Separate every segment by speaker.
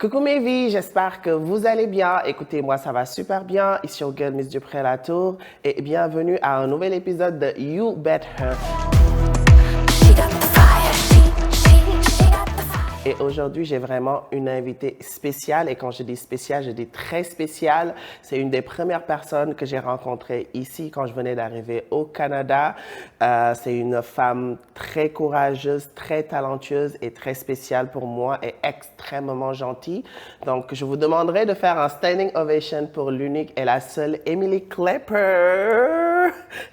Speaker 1: Coucou mes vies, j'espère que vous allez bien. Écoutez, moi ça va super bien. Ici au girl Miss Dupré-Latour et bienvenue à un nouvel épisode de You Bet Her. Et aujourd'hui, j'ai vraiment une invitée spéciale. Et quand je dis spéciale, je dis très spéciale. C'est une des premières personnes que j'ai rencontrées ici quand je venais d'arriver au Canada. C'est une femme très courageuse, très talentueuse et très spéciale pour moi et extrêmement gentille. Donc, je vous demanderai de faire un standing ovation pour l'unique et la seule Emily Klepper.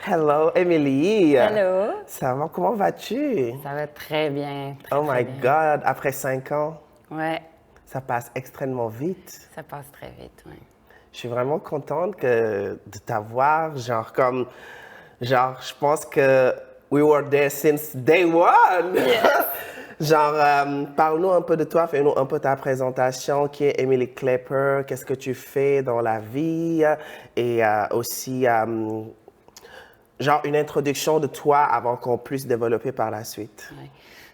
Speaker 1: Hello, Emily.
Speaker 2: Hello.
Speaker 1: Ça va? Comment vas-tu?
Speaker 2: Ça va très bien,
Speaker 1: Oh
Speaker 2: très
Speaker 1: my
Speaker 2: bien.
Speaker 1: God, après 5 ans,
Speaker 2: Ouais,
Speaker 1: ça passe extrêmement vite.
Speaker 2: ça passe très vite, ouais.
Speaker 1: Je suis vraiment contente de t'avoir, je pense que we were there since day one. Parle-nous un peu de toi, fais-nous un peu ta présentation, qui est Emily Klepper, qu'est-ce que tu fais dans la vie et aussi, une introduction de toi avant qu'on puisse développer par la suite.
Speaker 2: Ouais.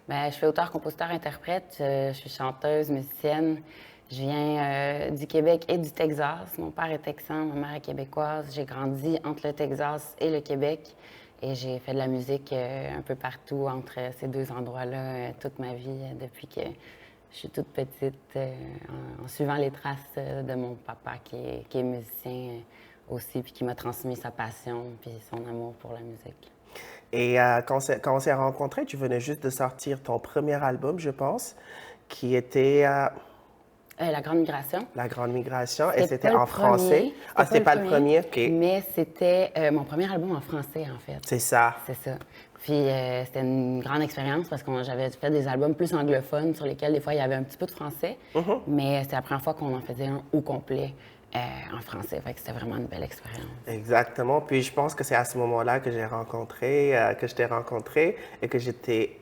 Speaker 2: Ben, je suis auteure, compositeur, interprète. Je suis chanteuse, musicienne. Je viens du Québec et du Texas. Mon père est texan, ma mère est québécoise. J'ai grandi entre le Texas et le Québec. Et j'ai fait de la musique un peu partout entre ces deux endroits-là toute ma vie, depuis que je suis toute petite, en suivant les traces de mon papa qui est musicien aussi, puis qui m'a transmis sa passion puis son amour pour la musique.
Speaker 1: Et quand on s'est rencontrés, tu venais juste de sortir ton premier album, je pense, qui était
Speaker 2: La Grande Migration.
Speaker 1: La Grande Migration, et c'était
Speaker 2: Pas le
Speaker 1: en français.
Speaker 2: premier,
Speaker 1: Ah, c'était pas le premier? OK.
Speaker 2: mais c'était mon premier album en français, en fait.
Speaker 1: C'est ça.
Speaker 2: C'est ça. Puis c'était une grande expérience parce que j'avais fait des albums plus anglophones sur lesquels, des fois, il y avait un petit peu de français, mais c'était la première fois qu'on en faisait un au complet en français. Fait que c'était vraiment une belle expérience.
Speaker 1: Exactement. Puis je pense que c'est à ce moment-là que que je t'ai rencontré et que j'étais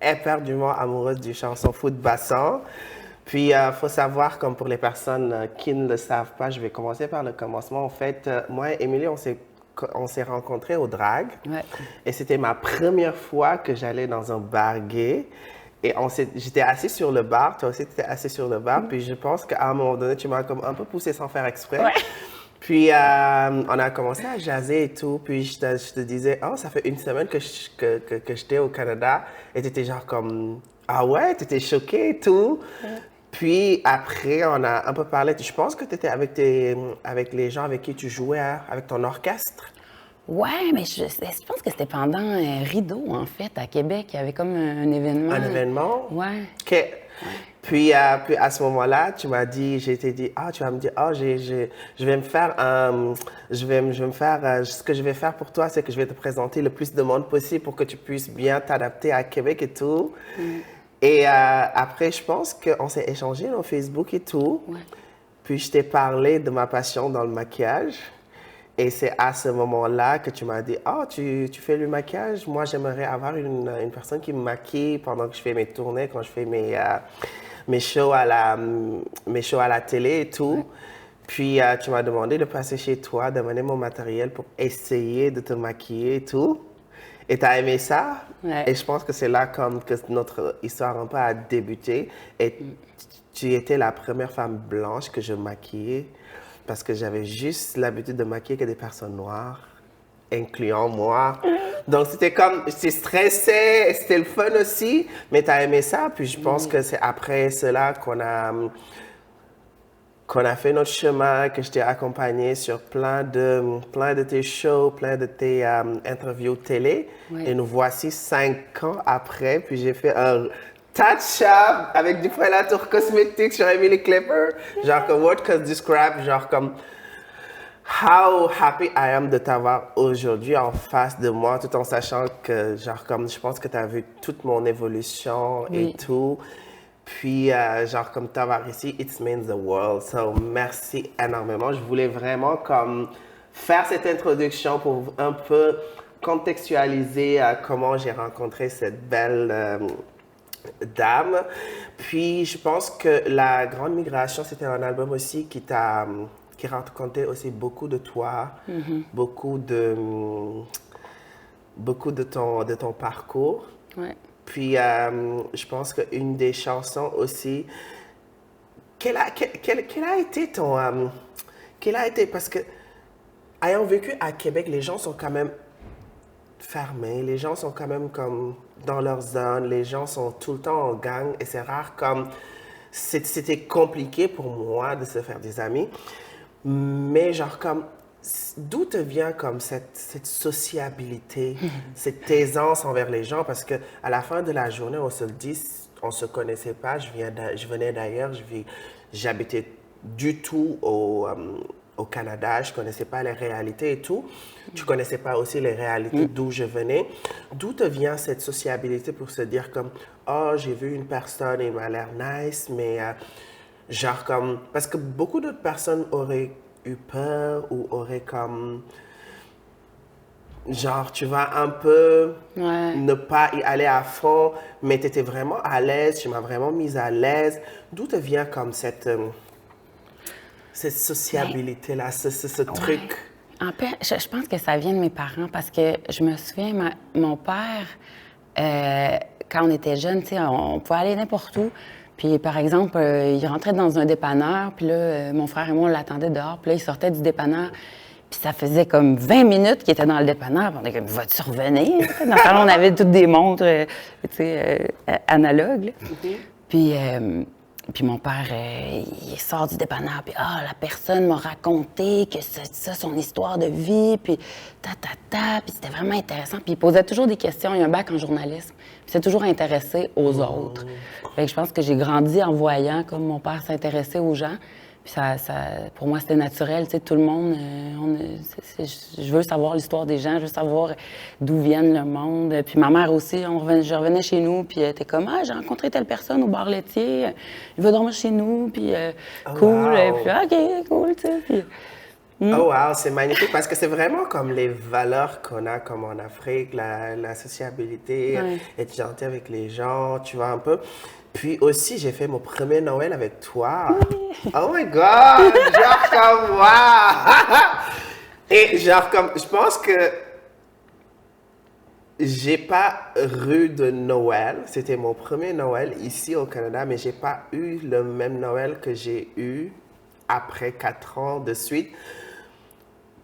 Speaker 1: éperdument amoureuse du chanson Foot Bassin. Puis, il faut savoir, comme pour les personnes qui ne le savent pas, je vais commencer par le commencement. En fait, moi et Émilie, on s'est rencontrés au drag.
Speaker 2: Ouais.
Speaker 1: Et c'était ma première fois que j'allais dans un bar gay. Et j'étais assis sur le bar, toi aussi tu étais assis sur le bar. Puis je pense qu'à un moment donné, tu m'as comme un peu poussé sans faire exprès.
Speaker 2: Ouais.
Speaker 1: Puis on a commencé à jaser et tout. Puis je te disais, oh, ça fait une semaine que j'étais au Canada. Et tu étais genre comme, ah ouais, tu étais choquée et tout. Puis après, on a un peu parlé. Je pense que tu étais avec les gens avec qui tu jouais, hein, avec ton orchestre.
Speaker 2: Ouais, mais je pense que c'était pendant Rideau, en fait, à Québec. Il y avait comme un événement.
Speaker 1: Un événement?
Speaker 2: Ouais.
Speaker 1: OK. Puis à ce moment-là, tu m'as dit, j'ai été dit, ah, tu vas me dire, ah, je vais me faire ce que je vais faire pour toi, c'est que je vais te présenter le plus de monde possible pour que tu puisses bien t'adapter à Québec et tout. Et après, je pense qu'on s'est échangé dans Facebook et tout.
Speaker 2: Ouais.
Speaker 1: Puis je t'ai parlé de ma passion dans le maquillage. Et c'est à ce moment-là que tu m'as dit, ah, tu fais le maquillage? Moi, j'aimerais avoir une personne qui me maquille pendant que je fais mes tournées, quand je fais mes shows mes shows à la télé et tout. Puis tu m'as demandé de passer chez toi, d'amener mon matériel pour essayer de te maquiller et tout. Et tu as aimé ça?
Speaker 2: Ouais.
Speaker 1: Et je pense que c'est là comme que notre histoire un peu a débuté. Et tu étais la première femme blanche que je maquillais parce que j'avais juste l'habitude de maquiller que des personnes noires, incluant moi. Donc c'était comme, j'étais stressée, c'était le fun aussi, mais tu as aimé ça. Puis je pense que c'est après cela qu'on a fait notre chemin, que je t'ai accompagné sur plein de tes shows, plein de tes interviews télé.
Speaker 2: Oui.
Speaker 1: Et nous voici 5 ans après, puis j'ai fait un touch-up avec du Latour cosmétique sur Emily Klepper. Genre comme what can describe, genre comme how happy I am de t'avoir aujourd'hui en face de moi, tout en sachant que, genre comme je pense que tu as vu toute mon évolution et tout. Puis, genre, comme t'avoir ici, it means the world. So, merci énormément. Je voulais vraiment comme faire cette introduction pour un peu contextualiser comment j'ai rencontré cette belle dame. Puis, je pense que La Grande Migration, c'était un album aussi qui racontait aussi beaucoup de toi, beaucoup de ton parcours.
Speaker 2: Ouais.
Speaker 1: Puis, je pense qu'une des chansons aussi quel a été ton... quel a été... Parce que, ayant vécu à Québec, les gens sont quand même fermés, les gens sont quand même comme dans leur zone, les gens sont tout le temps en gang et c'est rare comme... C'était compliqué pour moi de se faire des amis, mais genre comme... D'où te vient comme cette sociabilité, cette aisance envers les gens? Parce que à la fin de la journée, on se le dit, on se connaissait pas. Je venais d'ailleurs, j'habitais du tout au Canada. Je connaissais pas les réalités et tout. Tu connaissais pas aussi les réalités d'où je venais. D'où te vient cette sociabilité pour se dire comme, oh, j'ai vu une personne, il m'a l'air nice, mais genre comme, parce que beaucoup d'autres personnes auraient eu peur ou auraient comme, genre, tu vas un peu ne pas y aller à fond, mais tu étais vraiment à l'aise, tu m'as vraiment mise à l'aise. D'où te vient comme cette sociabilité-là, ce truc?
Speaker 2: En fait, je pense que ça vient de mes parents parce que je me souviens, mon père, quand on était jeunes, on pouvait aller n'importe où. Puis, par exemple, il rentrait dans un dépanneur, puis là, mon frère et moi, on l'attendait dehors, puis là, il sortait du dépanneur. Puis ça faisait comme 20 minutes qu'il était dans le dépanneur. Puis on était comme, vas-tu revenir? Dans le temps, on avait toutes des montres analogues. Là. Puis mon père, il sort du dépanneur, puis la personne m'a raconté que c'est ça, son histoire de vie, puis puis c'était vraiment intéressant. Puis il posait toujours des questions, il a un bac en journalisme, puis s'est toujours intéressé aux autres. Fait que je pense que j'ai grandi en voyant comme mon père s'intéressait aux gens. Puis pour moi, c'était naturel, tu sais, tout le monde, je veux savoir l'histoire des gens, je veux savoir d'où viennent le monde. Puis ma mère aussi, je revenais chez nous, puis elle était comme, j'ai rencontré telle personne au bar laitier, il va dormir chez nous, puis cool,
Speaker 1: wow.
Speaker 2: puis OK, cool, tu sais. Puis,
Speaker 1: Oh wow, c'est magnifique parce que c'est vraiment comme les valeurs qu'on a comme en Afrique, la sociabilité, être gentil avec les gens, tu vois un peu. Puis aussi, j'ai fait mon premier Noël avec toi. Oui. Oh my God! Genre comme, wow! Et genre comme, je pense que j'ai pas eu de Noël. C'était mon premier Noël ici au Canada, mais j'ai pas eu le même Noël que j'ai eu après 4 ans de suite.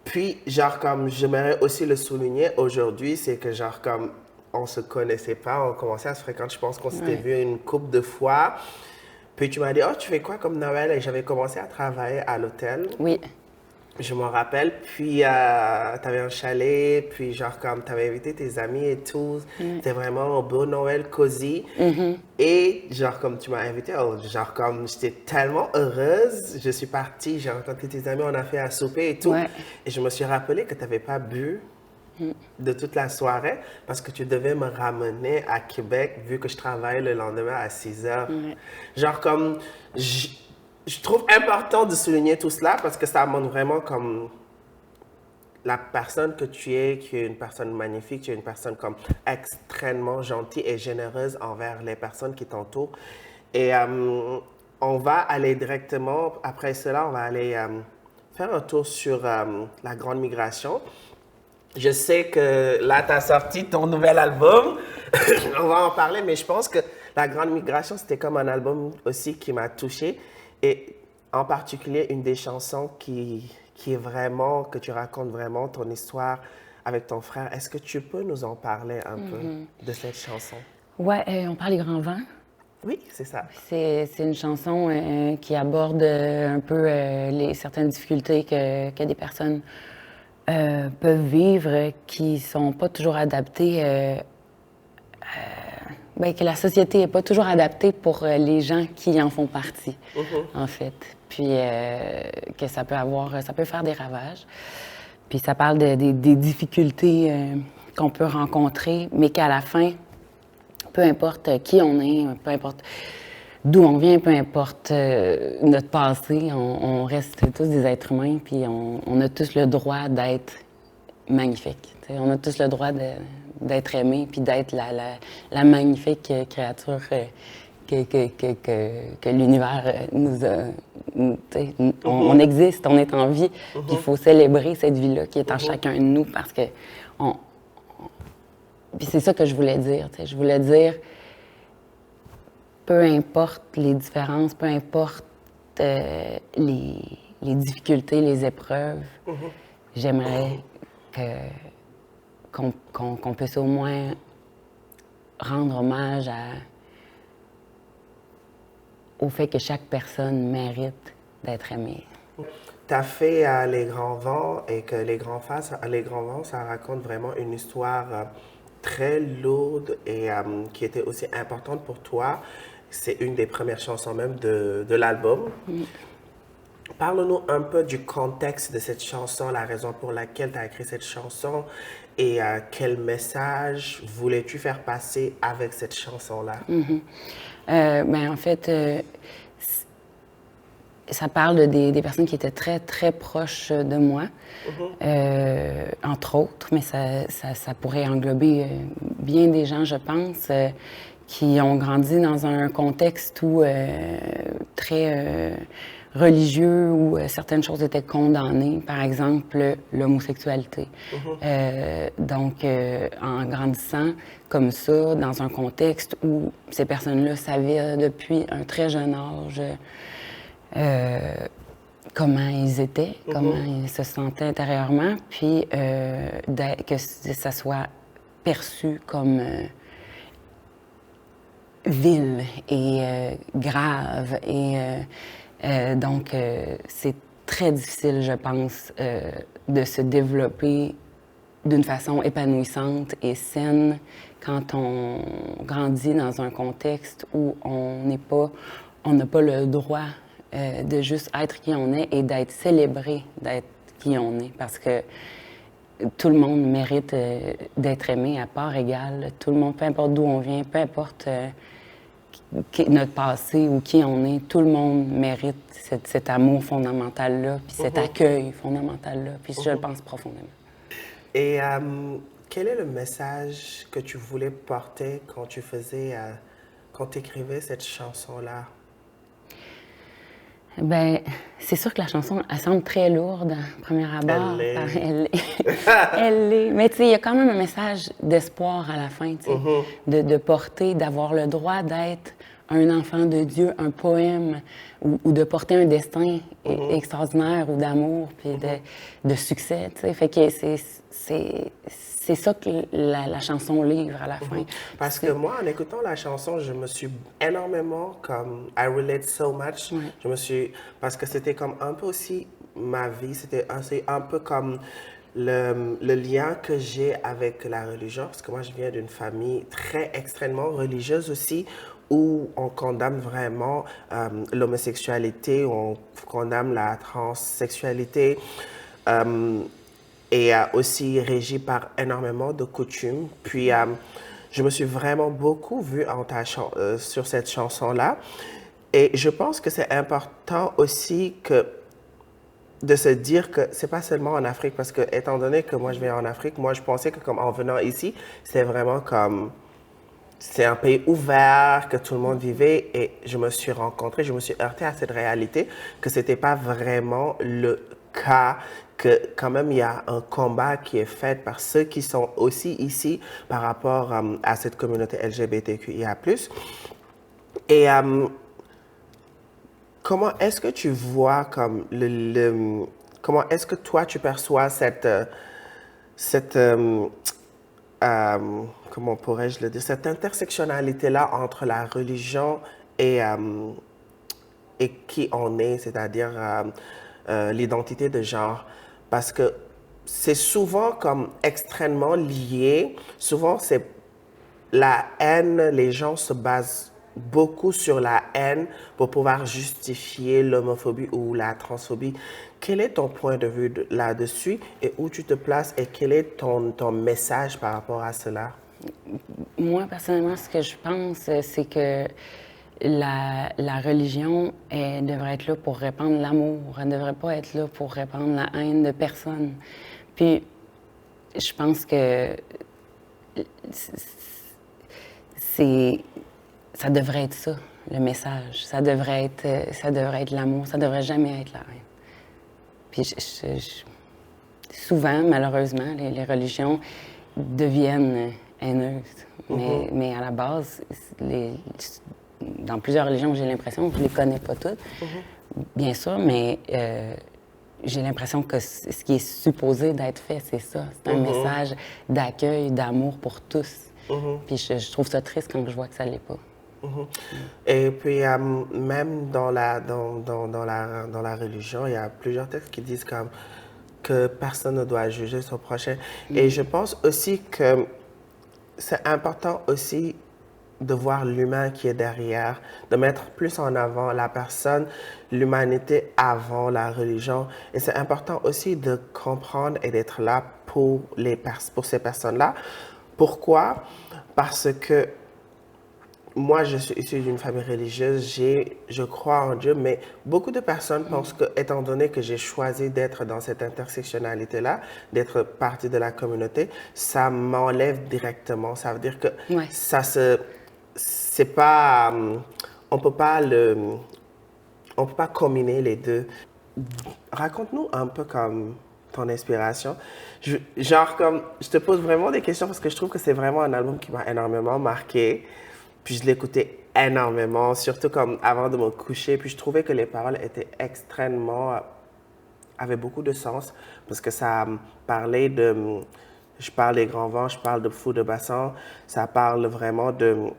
Speaker 1: Puis, genre comme, j'aimerais aussi le souligner aujourd'hui, c'est que genre comme, on se connaissait pas, on commençait à se fréquenter, je pense qu'on s'était vu une couple de fois. Puis tu m'as dit, oh, tu fais quoi comme Noël? Et j'avais commencé à travailler à l'hôtel.
Speaker 2: Oui.
Speaker 1: Je m'en rappelle. Puis, tu avais un chalet, puis genre comme, tu avais invité tes amis et tout. C'était vraiment un beau Noël cosy. Et genre comme, tu m'as invité, genre comme, j'étais tellement heureuse. Je suis partie, j'ai rencontré tes amis, on a fait un souper et tout. Et je me suis rappelé que tu n'avais pas bu de toute la soirée parce que tu devais me ramener à Québec vu que je travaille le lendemain à 6 heures. Genre comme, je trouve important de souligner tout cela parce que ça montre vraiment comme la personne que tu es, qui est une personne magnifique, tu es une personne comme extrêmement gentille et généreuse envers les personnes qui t'entourent. Et on va aller directement, après cela, on va aller faire un tour sur la Grande Migration. Je sais que là, tu as sorti ton nouvel album. On va en parler, mais je pense que La Grande Migration, c'était comme un album aussi qui m'a touchée. Et en particulier, une des chansons qui est vraiment, que tu racontes vraiment ton histoire avec ton frère. Est-ce que tu peux nous en parler un peu de cette chanson?
Speaker 2: Ouais, on parle des grands vents.
Speaker 1: Oui, c'est ça.
Speaker 2: C'est une chanson qui aborde un peu certaines difficultés que des personnes peuvent vivre qui sont pas toujours adaptées, que la société n'est pas toujours adaptée pour les gens qui en font partie, en fait. Puis que ça peut faire des ravages. Puis ça parle des difficultés qu'on peut rencontrer, mais qu'à la fin, peu importe qui on est, peu importe d'où on vient, peu importe notre passé, on reste tous des êtres humains, puis on a tous le droit d'être magnifiques. On a tous le droit d'être aimés, puis d'être la magnifique créature que l'univers nous a... On existe, on est en vie, puis il faut célébrer cette vie-là qui est en chacun de nous, parce que... Puis c'est ça que je voulais dire. Je voulais dire, peu importe les différences, peu importe les difficultés, les épreuves, j'aimerais qu'on puisse au moins rendre hommage au fait que chaque personne mérite d'être aimée.
Speaker 1: Tu as fait Les Grands Vents et que Les Grands Vents, ça raconte vraiment une histoire très lourde et qui était aussi importante pour toi. C'est une des premières chansons même de l'album. Parle-nous un peu du contexte de cette chanson, la raison pour laquelle tu as écrit cette chanson et quel message voulais-tu faire passer avec cette chanson-là?
Speaker 2: En fait, ça parle des personnes qui étaient très, très proches de moi, entre autres, mais ça pourrait englober bien des gens, je pense, qui ont grandi dans un contexte où très religieux, où certaines choses étaient condamnées, par exemple l'homosexualité. En grandissant comme ça, dans un contexte où ces personnes-là savaient depuis un très jeune âge comment ils étaient, comment ils se sentaient intérieurement, puis que ça soit perçu comme vil et grave. Donc, c'est très difficile, je pense, de se développer d'une façon épanouissante et saine quand on grandit dans un contexte où on n'a pas le droit de juste être qui on est et d'être célébré d'être qui on est. Parce que tout le monde mérite d'être aimé à part égale. Tout le monde, peu importe d'où on vient, peu importe notre passé ou qui on est, tout le monde mérite cet amour fondamental-là, puis cet accueil fondamental-là. Puis je le pense profondément.
Speaker 1: Et quel est le message que tu voulais porter quand quand tu écrivais cette chanson-là?
Speaker 2: Ben, c'est sûr que la chanson, elle semble très lourde, à premier abord. Elle l'est. Elle l'est. Mais tu sais, il y a quand même un message d'espoir à la fin, tu sais, de porter, d'avoir le droit d'être un enfant de Dieu, un poème, ou de porter un destin extraordinaire ou d'amour, puis de succès, tu sais. Fait que c'est ça que la chanson livre à la fin.
Speaker 1: Parce que moi, en écoutant la chanson, je me suis énormément comme I relate so much. Parce que c'était comme un peu aussi ma vie, c'est un peu comme le lien que j'ai avec la religion, parce que moi, je viens d'une famille très extrêmement religieuse aussi, où on condamne vraiment l'homosexualité, on condamne la transsexualité. Et aussi régi par énormément de coutumes. Puis, je me suis vraiment beaucoup vue sur cette chanson-là. Et je pense que c'est important aussi de se dire que c'est pas seulement en Afrique, parce que étant donné que moi je viens en Afrique, moi je pensais que comme en venant ici, c'est vraiment comme c'est un pays ouvert, que tout le monde vivait, et je me suis heurtée à cette réalité que c'était pas vraiment le cas, que quand même il y a un combat qui est fait par ceux qui sont aussi ici par rapport à cette communauté LGBTQIA+. Et comment est-ce que tu vois comme comment est-ce que toi tu perçois comment pourrais-je le dire, cette intersectionnalité-là entre la religion et qui on est, c'est-à-dire l'identité de genre, parce que c'est souvent comme extrêmement lié. Souvent, c'est la haine, les gens se basent beaucoup sur la haine pour pouvoir justifier l'homophobie ou la transphobie. Quel est ton point de vue là-dessus et où tu te places et quel est ton message par rapport à cela?
Speaker 2: Moi, personnellement, ce que je pense, c'est que la religion, elle devrait être là pour répandre l'amour. Elle ne devrait pas être là pour répandre la haine de personne. Puis, je pense que ça devrait être ça, le message. Ça devrait être l'amour. Ça devrait jamais être la haine. Puis, souvent, malheureusement, les religions deviennent haineuses. Mais à la base, dans plusieurs religions, j'ai l'impression, je ne les connais pas toutes, bien sûr, mais j'ai l'impression que ce qui est supposé d'être fait, c'est ça. C'est un message d'accueil, d'amour pour tous. Puis je trouve ça triste quand je vois que ça ne l'est pas.
Speaker 1: Et puis, même dans la religion, il y a plusieurs textes qui disent comme que personne ne doit juger son prochain. Et je pense aussi que c'est important aussi de voir l'humain qui est derrière, de mettre plus en avant la personne, l'humanité avant la religion. Et c'est important aussi de comprendre et d'être là pour, pour ces personnes-là. Pourquoi? Parce que moi, je suis issu d'une famille religieuse, je crois en Dieu, mais beaucoup de personnes pensent que, étant donné que j'ai choisi d'être dans cette intersectionnalité-là, d'être partie de la communauté, ça m'enlève directement. Ça veut dire que
Speaker 2: Ouais.
Speaker 1: c'est pas, on peut pas on peut pas combiner les deux. Raconte-nous un peu comme ton inspiration. Je te pose vraiment des questions parce que je trouve que c'est vraiment un album qui m'a énormément marqué. Puis je l'écoutais énormément, surtout comme avant de me coucher. Puis je trouvais que les paroles étaient avaient beaucoup de sens parce que ça parlait je parle des grands vents, je parle de fou de bassin. Ça parle vraiment de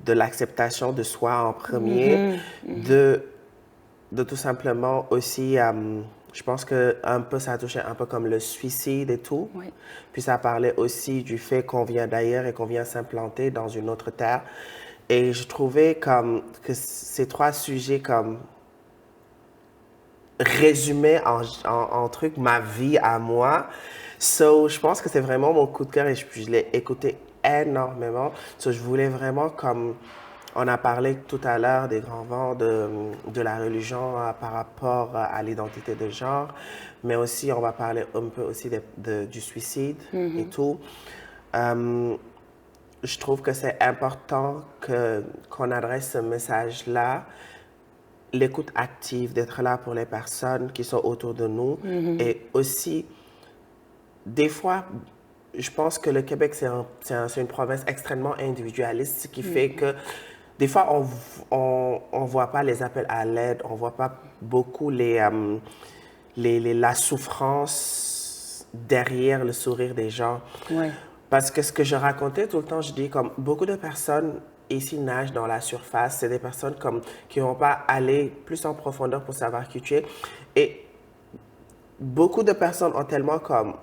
Speaker 1: l'acceptation de soi en premier, de tout simplement aussi, je pense que un peu ça touchait un peu comme le suicide et tout.
Speaker 2: Oui.
Speaker 1: Puis ça parlait aussi du fait qu'on vient d'ailleurs et qu'on vient s'implanter dans une autre terre. Et je trouvais comme que ces trois sujets comme résumaient en truc ma vie à moi. So, je pense que c'est vraiment mon coup de cœur et je l'ai écouté énormément. So, je voulais vraiment comme on a parlé tout à l'heure des grands vents de la religion par rapport à l'identité de genre, mais aussi on va parler un peu aussi du suicide et tout. Je trouve que c'est important qu'on adresse ce message-là, l'écoute active, d'être là pour les personnes qui sont autour de nous. Et aussi, des fois, je pense que le Québec, c'est une province extrêmement individualiste, ce qui fait que des fois, on voit pas les appels à l'aide, on voit pas beaucoup la souffrance derrière le sourire des gens.
Speaker 2: Ouais.
Speaker 1: Parce que ce que je racontais tout le temps, je dis comme beaucoup de personnes ici nagent dans la surface. C'est des personnes comme qui vont pas aller plus en profondeur pour savoir qui tu es. Et beaucoup de personnes ont tellement comme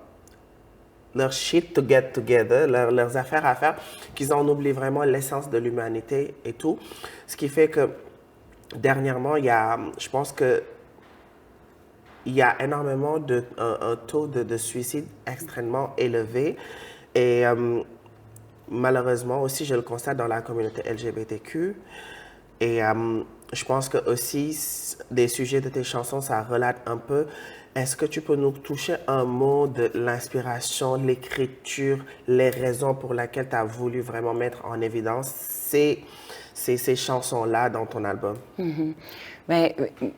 Speaker 1: leur shit to get together, leurs affaires à faire, qu'ils en oublient vraiment l'essence de l'humanité et tout. Ce qui fait que dernièrement, je pense que il y a énormément un taux de suicide extrêmement élevé. Et malheureusement aussi, je le constate dans la communauté LGBTQ. Et je pense que aussi, des sujets de tes chansons, ça relate un peu. Est-ce que tu peux nous toucher un mot de l'inspiration, l'écriture, les raisons pour lesquelles tu as voulu vraiment mettre en évidence ces chansons-là dans ton album?
Speaker 2: Bien,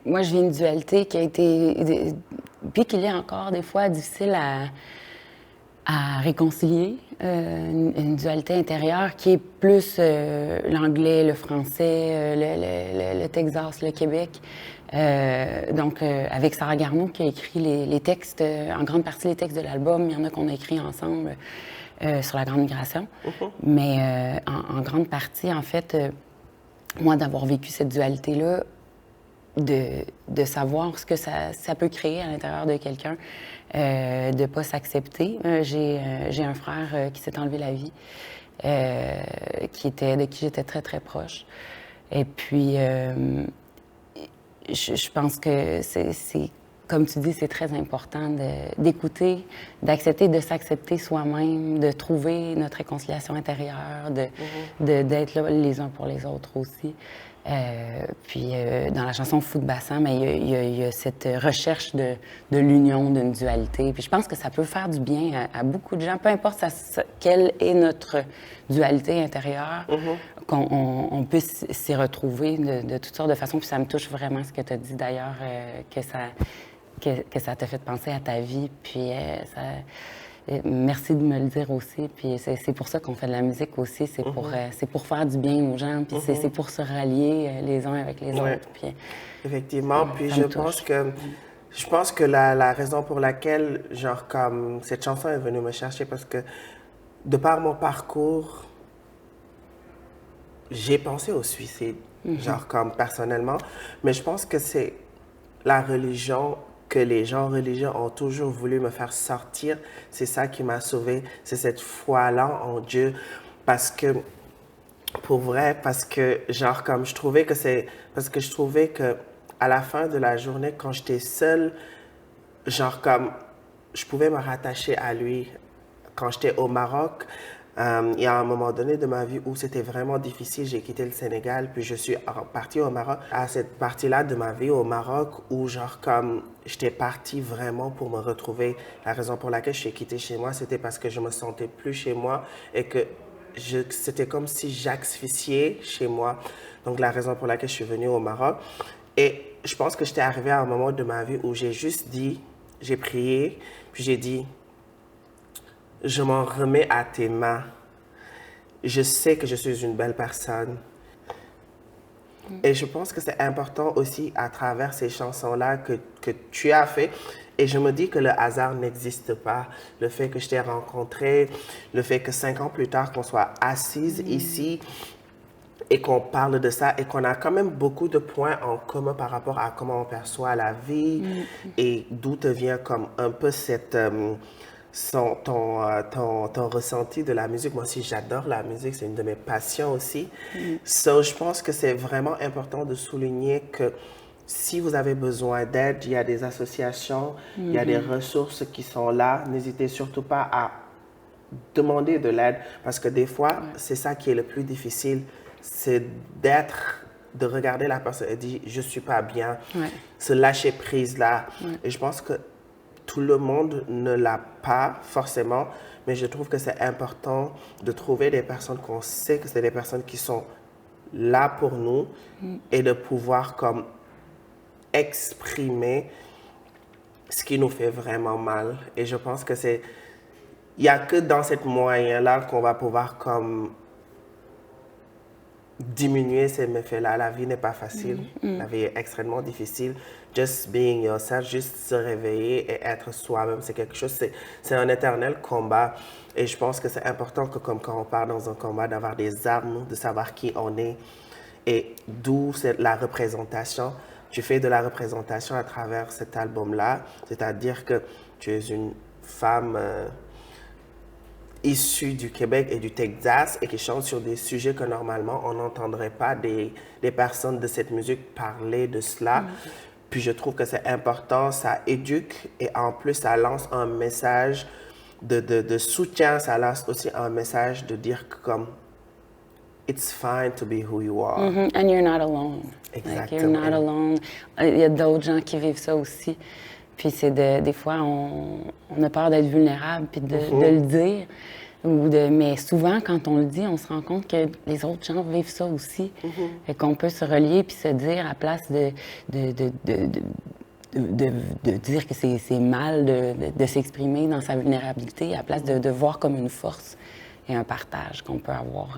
Speaker 2: moi, je vis une dualité qui a été, puis qu'il est encore des fois difficile à réconcilier, une dualité intérieure qui est plus l'anglais, le français, le Texas, le Québec. Donc, avec Sarah Garneau qui a écrit les textes, en grande partie les textes de l'album, il y en a qu'on a écrit ensemble sur la Grande Migration. Mais en grande partie, en fait, moi, d'avoir vécu cette dualité-là, de savoir ce que ça peut créer à l'intérieur de quelqu'un, de ne pas s'accepter. J'ai un frère qui s'est enlevé la vie, de qui j'étais très, très proche. Et puis, je pense que c'est, comme tu dis, c'est très important d'écouter, d'accepter, de s'accepter soi-même, de trouver notre réconciliation intérieure, d'être là les uns pour les autres aussi. Puis dans la chanson Fou de bassin, mais il y a cette recherche de l'union, d'une dualité. Puis je pense que ça peut faire du bien à beaucoup de gens, peu importe quelle est notre dualité intérieure, qu'on puisse s'y retrouver de toutes sortes de façons. Puis ça me touche vraiment ce que tu as dit d'ailleurs, que ça t'a fait penser à ta vie. Puis merci de me le dire aussi. Puis c'est pour ça qu'on fait de la musique aussi. C'est pour faire du bien aux gens. Puis c'est pour se rallier les uns avec les autres. Puis,
Speaker 1: effectivement. Puis
Speaker 2: ça
Speaker 1: je
Speaker 2: me
Speaker 1: pense
Speaker 2: touche.
Speaker 1: que la raison pour laquelle, genre, comme cette chanson est venue me chercher, parce que de par mon parcours, j'ai pensé au suicide, genre, comme personnellement. Mais je pense que c'est la religion que les gens religieux ont toujours voulu me faire sortir. C'est ça qui m'a sauvé. C'est cette foi-là en Dieu. Parce que pour vrai, parce que, genre, comme je trouvais que c'est. Parce que je trouvais que, à la fin de la journée, quand j'étais seule, genre, comme. Je pouvais me rattacher à lui. Quand j'étais au Maroc, il y a un moment donné de ma vie où c'était vraiment difficile. J'ai quitté le Sénégal, puis je suis partie au Maroc. À cette partie-là de ma vie au Maroc, où, genre, comme. J'étais partie vraiment pour me retrouver. La raison pour laquelle je suis quittée chez moi, c'était parce que je me sentais plus chez moi et que c'était comme si j'asphyxiais chez moi. Donc, la raison pour laquelle je suis venue au Maroc. Et je pense que j'étais arrivée à un moment de ma vie où j'ai juste dit, j'ai prié, puis j'ai dit, je m'en remets à tes mains. Je sais que je suis une belle personne. Et je pense que c'est important aussi à travers ces chansons-là que tu as fait. Et je me dis que le hasard n'existe pas. Le fait que je t'ai rencontré, le fait que 5 ans plus tard, qu'on soit assise ici et qu'on parle de ça et qu'on a quand même beaucoup de points en commun par rapport à comment on perçoit la vie et d'où te vient comme un peu cette... ton ressenti de la musique. Moi aussi, j'adore la musique, c'est une de mes passions aussi. So, je pense que c'est vraiment important de souligner que si vous avez besoin d'aide, il y a des associations, il y a des ressources qui sont là. N'hésitez surtout pas à demander de l'aide parce que des fois, c'est ça qui est le plus difficile, c'est de regarder la personne et dire je suis pas bien, se lâcher prise là. Et je pense que tout le monde ne l'a pas forcément, mais je trouve que c'est important de trouver des personnes qu'on sait que c'est des personnes qui sont là pour nous et de pouvoir comme exprimer ce qui nous fait vraiment mal. Et je pense que il n'y a que dans cette moyen-là qu'on va pouvoir comme diminuer ces méfaits-là. La vie n'est pas facile. La vie est extrêmement difficile. Just being yourself, juste se réveiller et être soi-même, c'est quelque chose, c'est un éternel combat. Et je pense que c'est important que comme quand on part dans un combat, d'avoir des armes, de savoir qui on est. Et d'où c'est la représentation. Tu fais de la représentation à travers cet album-là. C'est-à-dire que tu es une femme... issus du Québec et du Texas et qui chantent sur des sujets que normalement on n'entendrait pas des personnes de cette musique parler de cela. Puis je trouve que c'est important, ça éduque et en plus ça lance un message de soutien, ça lance aussi un message de dire que comme it's fine to be who you are.
Speaker 2: And you're not alone.
Speaker 1: Exactement.
Speaker 2: Like, you're not alone. Il y a d'autres gens qui vivent ça aussi. Puis c'est des fois, on a peur d'être vulnérable puis de le dire. Mais souvent, quand on le dit, on se rend compte que les autres gens vivent ça aussi. Et qu'on peut se relier puis se dire à place de dire que c'est mal de s'exprimer dans sa vulnérabilité, à place de voir comme une force et un partage qu'on peut avoir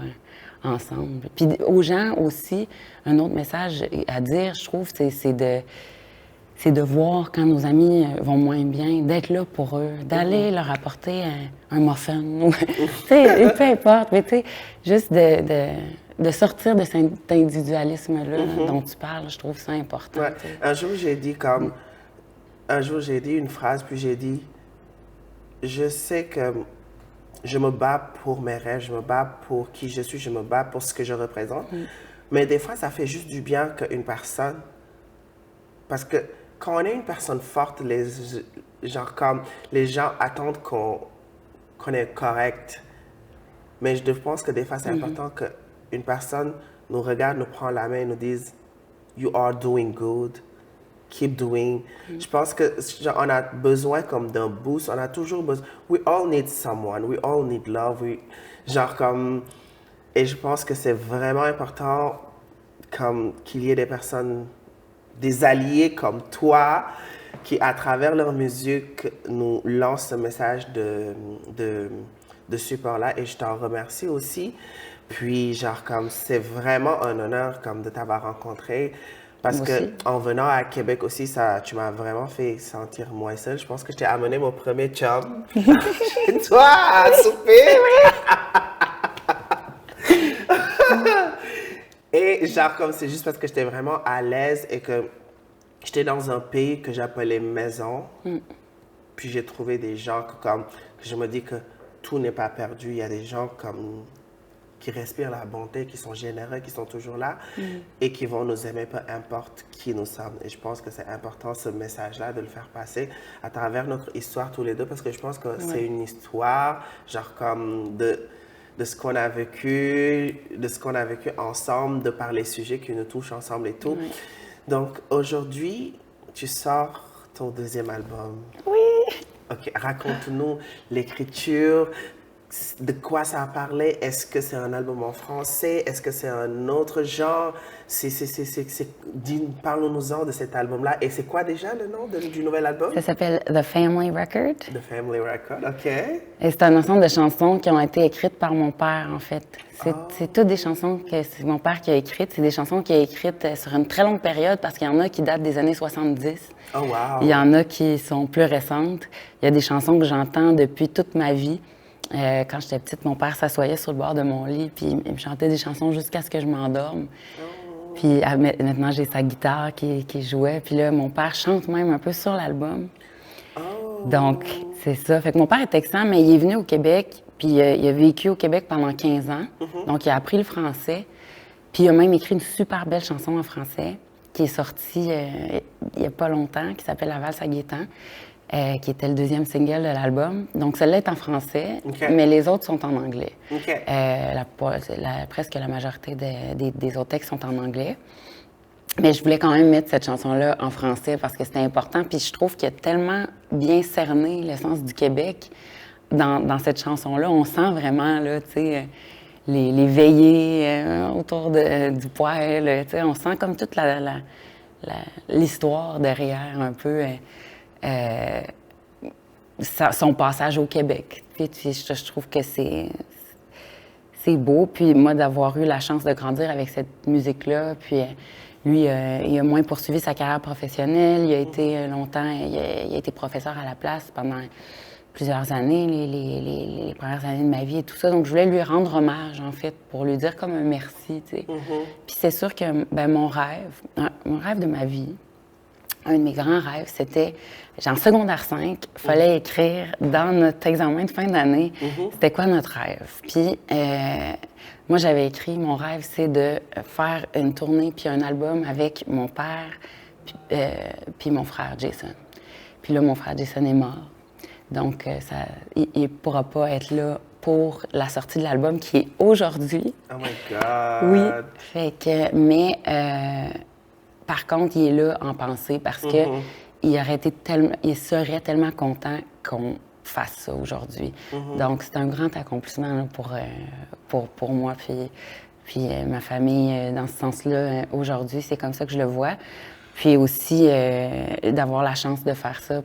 Speaker 2: ensemble. Puis aux gens aussi, un autre message à dire, je trouve, c'est de voir quand nos amis vont moins bien, d'être là pour eux, d'aller leur apporter un muffin, ou, peu importe, mais tu sais, juste de sortir de cet individualisme-là dont tu parles, je trouve ça important.
Speaker 1: Ouais. Un jour, j'ai dit une phrase, puis j'ai dit, je sais que je me bats pour mes rêves, je me bats pour qui je suis, je me bats pour ce que je représente, mais des fois, ça fait juste du bien qu'une personne, parce que quand on est une personne forte, genre comme les gens attendent qu'on est correct. Mais je pense que des fois, c'est important qu'une personne nous regarde, nous prend la main et nous dise You are doing good. Keep doing. Je pense que genre, on a besoin comme d'un boost. On a toujours besoin. We all need someone. We all need love. Genre comme. Et je pense que c'est vraiment important comme qu'il y ait des personnes, des alliés comme toi, qui, à travers leur musique, nous lancent ce message de support-là. Et je t'en remercie aussi. Puis, genre, comme, c'est vraiment un honneur, comme, de t'avoir rencontré. Parce
Speaker 2: Moi
Speaker 1: que
Speaker 2: aussi.
Speaker 1: en venant à Québec aussi, ça, tu m'as vraiment fait sentir moins seule. Je pense que je t'ai amené mon premier chum chez toi à souper. Et genre, comme c'est juste parce que j'étais vraiment à l'aise et que j'étais dans un pays que j'appelais maison. Puis j'ai trouvé des gens que je me dis que tout n'est pas perdu. Il y a des gens comme qui respirent la bonté, qui sont généreux, qui sont toujours là et qui vont nous aimer peu importe qui nous sommes. Et je pense que c'est important ce message-là de le faire passer à travers notre histoire tous les deux parce que je pense que c'est une histoire genre comme de ce qu'on a vécu, de ce qu'on a vécu ensemble, de par les sujets qui nous touchent ensemble et tout. Donc aujourd'hui, tu sors ton deuxième album.
Speaker 2: Oui!
Speaker 1: Ok, raconte-nous l'écriture, de quoi ça a parlé. Est-ce que c'est un album en français? Est-ce que c'est un autre genre? Parle-nous-en de cet album-là. Et c'est quoi déjà le nom du nouvel album?
Speaker 2: Ça s'appelle The Family Record.
Speaker 1: The Family Record, ok.
Speaker 2: Et c'est un ensemble de chansons qui ont été écrites par mon père, en fait. C'est toutes des chansons que c'est mon père qui a écrites. C'est des chansons qu'il a écrites sur une très longue période parce qu'il y en a qui datent des années 70.
Speaker 1: Oh, wow.
Speaker 2: Il y en a qui sont plus récentes. Il y a des chansons que j'entends depuis toute ma vie. Quand j'étais petite, mon père s'assoyait sur le bord de mon lit puis il me chantait des chansons jusqu'à ce que je m'endorme. Puis maintenant, j'ai sa guitare qui jouait. Puis là, mon père chante même un peu sur l'album. Donc, c'est ça. Fait que mon père est texan, mais il est venu au Québec, puis il a vécu au Québec pendant 15 ans. Donc, il a appris le français. Puis il a même écrit une super belle chanson en français qui est sortie il n'y a pas longtemps, qui s'appelle La valse à Gaétan, qui était le deuxième single de l'album. Donc, celle-là est en français, mais les autres sont en anglais. Presque la majorité des autres textes sont en anglais. Mais je voulais quand même mettre cette chanson-là en français parce que c'était important. Puis je trouve qu'il a tellement bien cerné l'essence du Québec dans cette chanson-là. On sent vraiment, là, tu sais, les veillées autour du poêle. Tu sais, on sent comme toute l'histoire derrière un peu son passage au Québec. Puis je trouve que c'est beau. Puis moi, d'avoir eu la chance de grandir avec cette musique-là, puis lui, il a moins poursuivi sa carrière professionnelle. Il a été longtemps, il a été professeur à la place pendant plusieurs années, les premières années de ma vie et tout ça. Donc, je voulais lui rendre hommage, en fait, pour lui dire comme un merci, tu sais. Puis c'est sûr que mon rêve de ma vie, un de mes grands rêves, c'était, en secondaire 5, il fallait écrire dans notre examen de fin d'année, c'était quoi notre rêve. Puis moi, j'avais écrit, mon rêve, c'est de faire une tournée puis un album avec mon père puis mon frère Jason. Puis là, mon frère Jason est mort. Donc, il ne pourra pas être là pour la sortie de l'album qui est aujourd'hui.
Speaker 1: Oh my God!
Speaker 2: Oui. Fait que, mais par contre, il est là en pensée parce que il serait tellement content qu'on fasse ça aujourd'hui. Donc, c'est un grand accomplissement là, pour moi puis ma famille dans ce sens-là. Aujourd'hui, c'est comme ça que je le vois. Puis aussi, d'avoir la chance de faire ça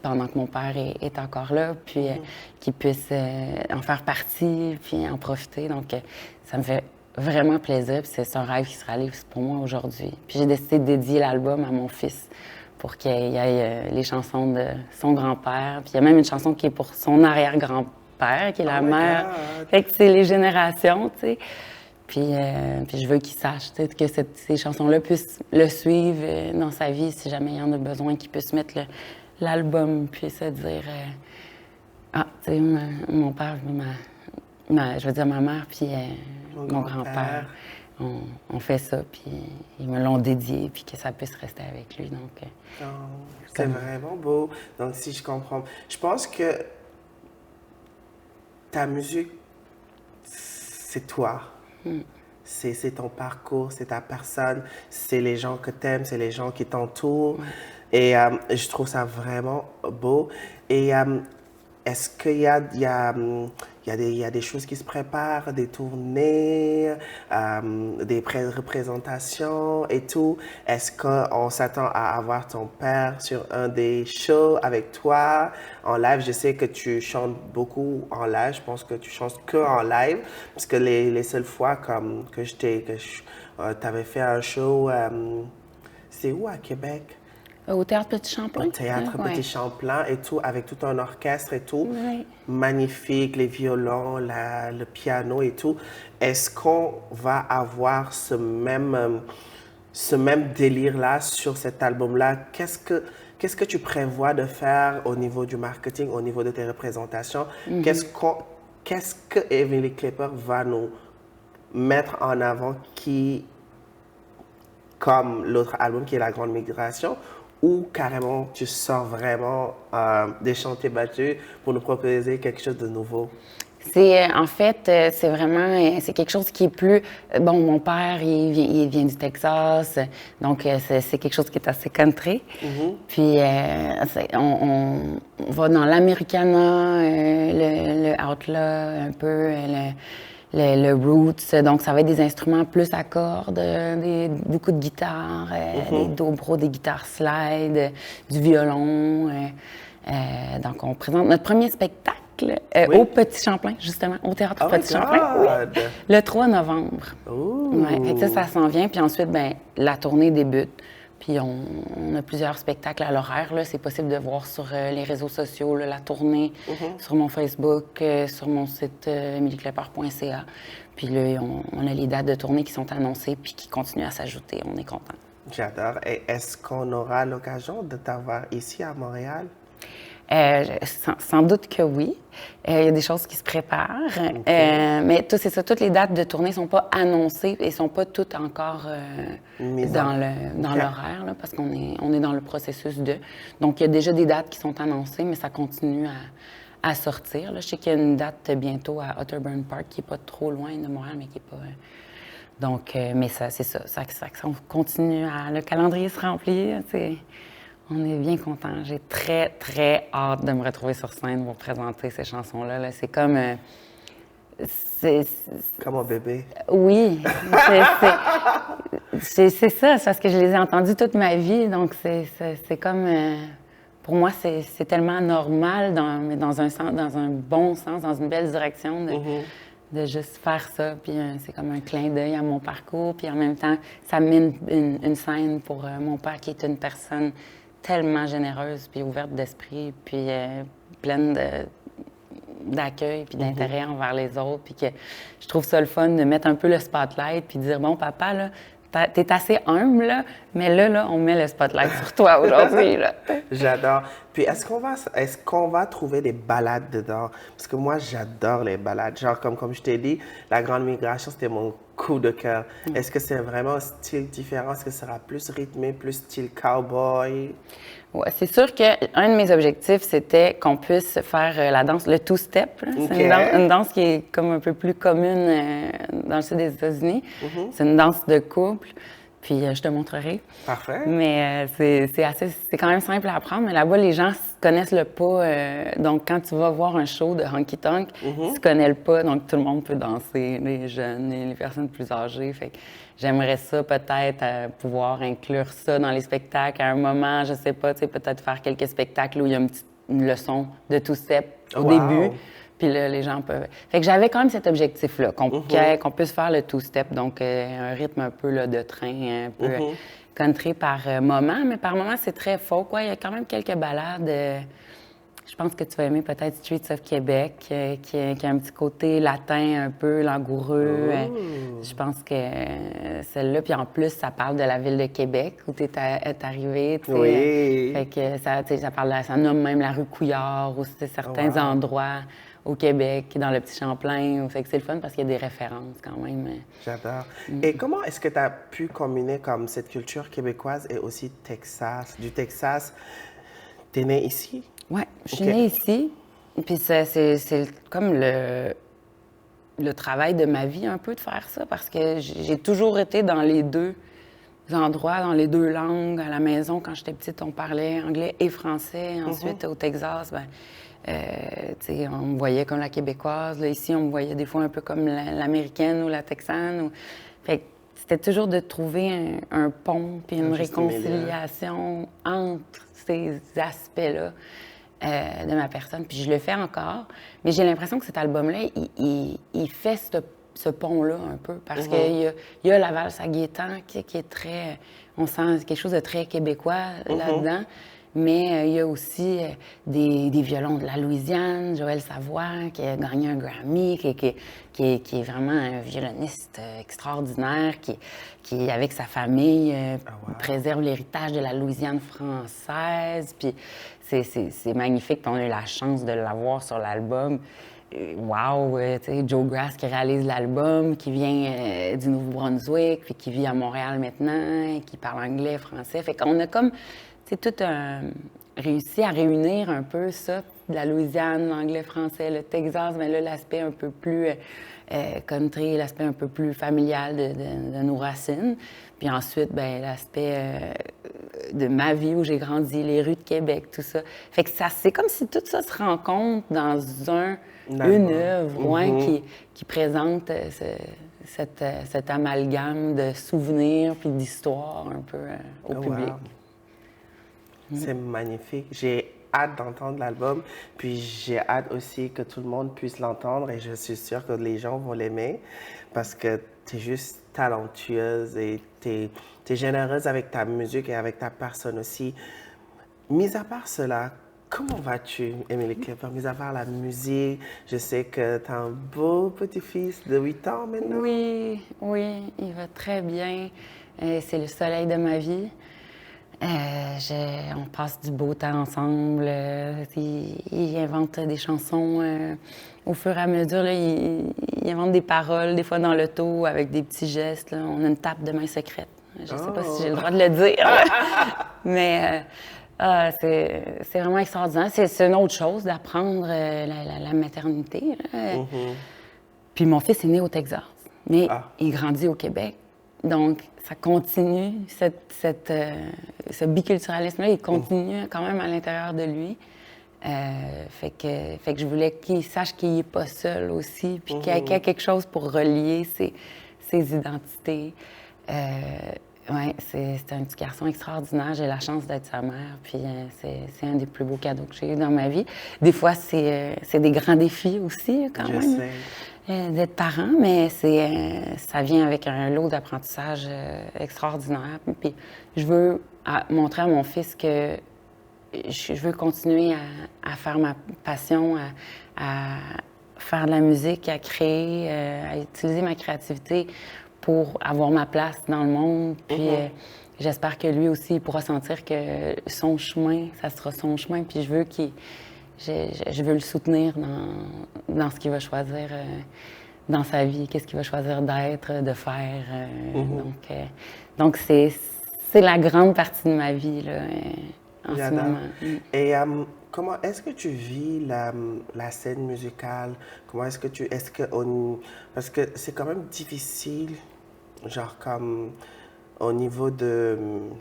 Speaker 2: pendant que mon père est encore là, puis qu'il puisse en faire partie, puis en profiter. Donc, ça me fait vraiment plaisir, puis c'est un rêve qui se réalise pour moi aujourd'hui. Puis j'ai décidé de dédier l'album à mon fils pour qu'il y ait les chansons de son grand-père. Puis il y a même une chanson qui est pour son arrière-grand-père, qui est la mère. Fait que c'est les générations, tu sais. Puis je veux qu'il sache que ces chansons-là puissent le suivre dans sa vie, si jamais il y en a besoin, qu'il puisse mettre l'album, puis se dire tu sais, mon père, je veux dire ma mère, puis mon grand-père, on fait ça, puis ils me l'ont dédié, puis que ça puisse rester avec lui. Donc,
Speaker 1: c'est vraiment beau. Donc, si je comprends, je pense que ta musique, c'est toi. C'est ton parcours, c'est ta personne, c'est les gens que tu aimes, c'est les gens qui t'entourent. Et je trouve ça vraiment beau. Et est-ce qu'il y a des choses qui se préparent, des tournées, des représentations et tout? Est-ce qu'on s'attend à avoir ton père sur un des shows avec toi en live? Je sais que tu chantes beaucoup en live. Je pense que tu chantes que en live. Parce que les seules fois t'avais fait un show, c'est où à Québec?
Speaker 2: Au Théâtre Petit Champlain.
Speaker 1: Au Théâtre
Speaker 2: Ouais.
Speaker 1: Petit Champlain et tout, avec tout un orchestre et tout.
Speaker 2: Oui.
Speaker 1: Magnifique, les violons, le piano et tout. Est-ce qu'on va avoir ce même délire-là sur cet album-là? Qu'est-ce que tu prévois de faire au niveau du marketing, au niveau de tes représentations? Qu'est-ce que Emily Clipper va nous mettre en avant comme l'autre album qui est La Grande Migration, ou carrément tu sors vraiment des chantiers battus pour nous proposer quelque chose de nouveau?
Speaker 2: En fait, c'est vraiment, c'est quelque chose qui est plus, bon, mon père, il vient du Texas, donc c'est quelque chose qui est assez country. Puis, on va dans l'Americana, le Outlaw, un peu, le roots, donc ça va être des instruments plus à cordes, beaucoup de guitares, des dobro, des guitares slide, du violon. Donc, on présente notre premier spectacle au Petit Champlain, justement, au Théâtre Petit Champlain. Oui, le 3 novembre. Ouais, fait que ça s'en vient. Puis ensuite, ben, la tournée débute. Puis on a plusieurs spectacles à l'horaire. C'est possible de voir sur les réseaux sociaux là, la tournée, sur mon Facebook, sur mon site emilyclepper.ca. Puis là, on a les dates de tournée qui sont annoncées puis qui continuent à s'ajouter. On est content.
Speaker 1: J'adore. Et est-ce qu'on aura l'occasion de t'avoir ici à Montréal?
Speaker 2: Sans doute que oui. Il y a des choses qui se préparent. Mais c'est ça, toutes les dates de tournée ne sont pas annoncées et ne sont pas toutes encore dans l'horaire, là, parce qu'on est dans le processus de. Donc, il y a déjà des dates qui sont annoncées, mais ça continue à sortir. Là. Je sais qu'il y a une date bientôt à Otterburn Park qui n'est pas trop loin de Montréal, mais qui n'est pas. Donc, mais ça, c'est ça. Ça continue le calendrier se remplit. On est bien contents. J'ai très, très hâte de me retrouver sur scène pour présenter ces chansons-là. Là. C'est comme...
Speaker 1: Comme un bébé.
Speaker 2: Oui. C'est ça. C'est parce que je les ai entendus toute ma vie. Donc, c'est comme... pour moi, c'est tellement normal, mais dans un bon sens, dans une belle direction, de juste faire ça. Puis c'est comme un clin d'œil à mon parcours. Puis en même temps, ça met une scène pour mon père qui est une personne tellement généreuse, puis ouverte d'esprit, puis pleine d'accueil, puis d'intérêt envers les autres, puis que je trouve ça le fun de mettre un peu le spotlight, puis de dire, bon, papa, là, t'es assez humble, là, mais là, on met le spotlight sur toi aujourd'hui, là.
Speaker 1: J'adore. Puis est-ce qu'on va trouver des ballades dedans? Parce que moi, j'adore les ballades. Genre, comme je t'ai dit, La Grande Migration, c'était mon coup de cœur. Est-ce que c'est vraiment un style différent? Est-ce que ça sera plus rythmé, plus style cowboy?
Speaker 2: Ouais, c'est sûr qu'un de mes objectifs, c'était qu'on puisse faire la danse, le two-step. C'est une danse qui est comme un peu plus commune dans le sud des États-Unis. C'est une danse de couple. Puis je te montrerai.
Speaker 1: Parfait.
Speaker 2: Mais c'est quand même simple à apprendre. Mais là-bas, les gens connaissent le pas. Donc, quand tu vas voir un show de honky tonk, tu connais le pas. Donc, tout le monde peut danser, les jeunes et les personnes plus âgées. Fait que j'aimerais ça peut-être pouvoir inclure ça dans les spectacles à un moment. Je sais pas, tu sais, peut-être faire quelques spectacles où il y a une leçon de two-step au début. Puis là, les gens peuvent... Fait que j'avais quand même cet objectif-là, qu'on puisse faire le two-step, donc un rythme un peu là, de train, un peu country par moment. Mais par moment, c'est très folk. Ouais, il y a quand même quelques ballades. Je pense que tu vas aimer peut-être Streets of Québec, qui a un petit côté latin, un peu langoureux. Je pense que celle-là, puis en plus, ça parle de la ville de Québec, où tu es arrivé.
Speaker 1: Oui.
Speaker 2: Fait que ça nomme même la rue Couillard, ou certains endroits au Québec, dans le Petit Champlain. Fait que c'est le fun parce qu'il y a des références quand même.
Speaker 1: J'adore. Et comment est-ce que tu as pu combiner comme cette culture québécoise et aussi du Texas? Tu es née ici?
Speaker 2: Oui, je suis née ici. Puis c'est comme le travail de ma vie un peu de faire ça parce que j'ai toujours été dans les deux endroits dans les deux langues. À la maison, quand j'étais petite, on parlait anglais et français. Ensuite, au Texas, on me voyait comme la québécoise. Là, ici, on me voyait des fois un peu comme l'américaine ou la texane. Fait que c'était toujours de trouver un pont puis une réconciliation entre ces aspects-là de ma personne. Puis je le fais encore. Mais j'ai l'impression que cet album-là, il fait ce pont-là un peu. Parce qu'il y a la valse à Gaétan qui est très... On sent quelque chose de très québécois là-dedans. Mais il y a aussi des violons de la Louisiane, Joël Savoie, qui a gagné un Grammy, qui est vraiment un violoniste extraordinaire, qui avec sa famille, préserve l'héritage de la Louisiane française. Puis c'est magnifique, puis on a eu la chance de l'avoir sur l'album. Wow, tu sais, Joe Grass qui réalise l'album, qui vient du Nouveau-Brunswick, puis qui vit à Montréal maintenant, qui parle anglais, français. Fait qu'on a comme... C'est tout réussi à réunir un peu ça, de la Louisiane, l'anglais, français, le Texas, mais là, l'aspect un peu plus country, l'aspect un peu plus familial de nos racines. Puis ensuite, l'aspect de ma vie où j'ai grandi, les rues de Québec, tout ça. Fait que c'est comme si tout ça se rencontre dans une œuvre qui présente cet amalgame de souvenirs puis d'histoires un peu au public.
Speaker 1: Wow. C'est magnifique. J'ai hâte d'entendre l'album, puis j'ai hâte aussi que tout le monde puisse l'entendre et je suis sûre que les gens vont l'aimer parce que tu es juste talentueuse et tu es généreuse avec ta musique et avec ta personne aussi. Mis à part cela, comment vas-tu, Emily Klepper? Mis à part la musique, je sais que tu as un beau petit-fils de 8 ans maintenant.
Speaker 2: Oui, il va très bien. C'est le soleil de ma vie. On passe du beau temps ensemble. Il invente des chansons au fur et à mesure. Là, il invente des paroles, des fois dans l'auto, avec des petits gestes. Là. On a une tape de main secrète. Je ne sais pas si j'ai le droit de le dire. Mais c'est vraiment extraordinaire. C'est une autre chose d'apprendre la maternité. Puis mon fils est né au Texas, mais il grandit au Québec. Donc, ça continue, ce biculturalisme-là, il continue quand même à l'intérieur de lui. Fait que je voulais qu'il sache qu'il n'est pas seul aussi, puis qu'il y a quelque chose pour relier ses identités. C'est un petit garçon extraordinaire. J'ai la chance d'être sa mère, puis c'est un des plus beaux cadeaux que j'ai eu dans ma vie. Des fois, c'est des grands défis aussi, quand même.
Speaker 1: sais.
Speaker 2: D'être parent, mais ça vient avec un lot d'apprentissage extraordinaire. Puis je veux montrer à mon fils que je veux continuer à faire ma passion, à faire de la musique, à créer, à utiliser ma créativité pour avoir ma place dans le monde. Puis j'espère que lui aussi, il pourra sentir que son chemin, ça sera son chemin. Puis je veux le soutenir dans ce qu'il va choisir dans sa vie, qu'est-ce qu'il va choisir d'être, de faire. Donc c'est la grande partie de ma vie là, en ce moment.
Speaker 1: Et comment est-ce que tu vis la scène musicale? Comment est-ce que parce que c'est quand même difficile, genre comme au niveau de